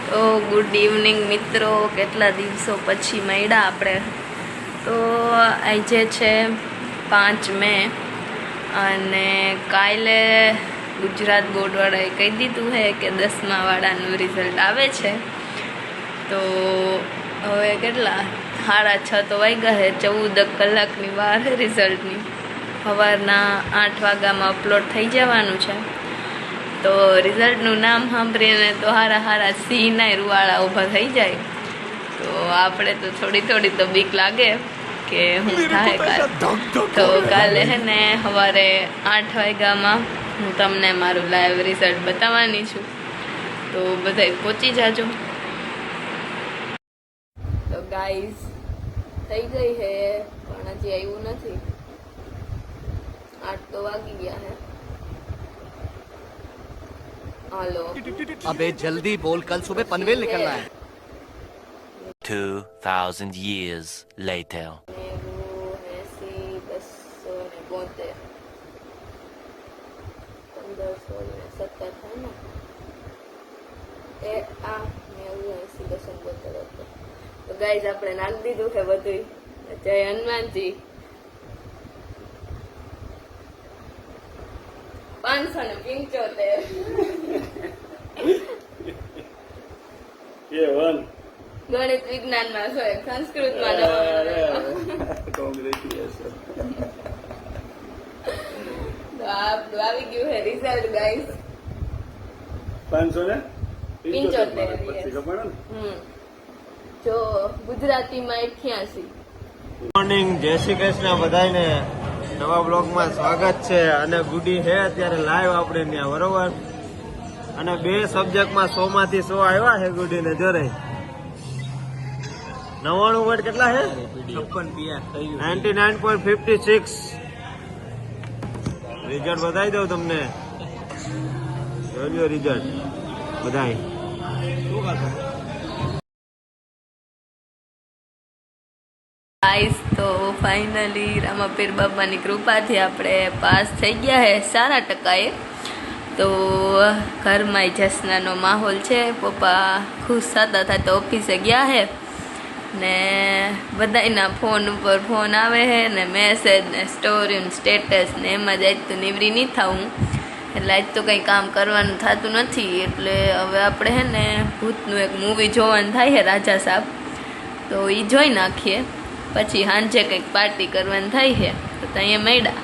તો good evening મિત્રો, કેટલા દિવસો પછી મળ્યા આપણે. તો આજે છે 5 મે અને કાલે ગુજરાત બોર્ડવાળાએ કહી દીધું છે કે 10મા વાળાનું રિઝલ્ટ આવે છે. તો હવે કેટલા 6:30 તો વાગ્યા છે, 14 કલાકની વાર છે રિઝલ્ટની. સવારના 8 વાગ્યામાં અપલોડ થઈ જવાનું છે. તો રિઝલ્ટનું નામ સાંભળીને તો હારા સિંહના રૂવાળા ઊભા થઈ જાય. તો આપણે તો થોડી તો બીક લાગે કે હું થાય કાલે. તો કાલે હે ને સવારે 8 વાગ્યામાં હું તમને મારું લાઈવ રિઝલ્ટ બતાવવાની છું. તો બધાય પહોંચી જાજો. તો ગાઈઝ થઈ ગઈ છે પણ હજી આવ્યું નથી. 8 તો વાગી ગયા છે. हेलो अबे जल्दी बोल, कल सुबह पनवेल निकलना है. 2000 years later. 1572 તો ગાઈઝ આપણે નાખી દીધું છે બધું. જય હનુમાનજી. 575 ગણિત વિજ્ઞાનમાં 100, સંસ્કૃતમાં 9. તો આપણું આવી ગયું છે રિઝલ્ટ ગાઈસ. 575. જો ગુજરાતીમાં 88. મોર્નિંગ, જય શ્રી કૃષ્ણ બધાને. નવા બ્લોગમાં સ્વાગત છે. અને ગુડી છે અત્યારે લાઈવ આપણે ત્યાં, બરોબર. અને 2 સબ્જેક્ટમાં 100 માંથી 100 આવ્યા છે ગુડીને. જોરે 99 વર્ડ કેટલા છે? 99.56. રિઝલ્ટ બતાવી દઉં તમને. જોજો રિઝલ્ટ બધાય. ગાઈસ તો ફાઇનલી રામાપીર બાબાની કૃપાથી આપણે પાસ થઈ ગયા છે સારા ટકાએ. તો ઘરમાં જસનાનો માહોલ છે. પપ્પા ખુશ થતા હતા તો ઓફિસે ગયા છે ને બધાના ફોન ઉપર ફોન આવે છે ને મેસેજ ને સ્ટોરી ને સ્ટેટસ ને એમાં જ આજ તો નીવરી નહીં થાવું. એટલે આજ તો કંઈ કામ કરવાનું થતું નથી. એટલે હવે આપણે છે ને ભૂતનું એક મૂવી જોવાનું થાય છે, રાજા સાહેબ. તો એ જોઈ નાખીએ, પછી સાંજે કંઈક પાર્ટી કરવાની થાય છે. તો અહીંયા મળ્યા.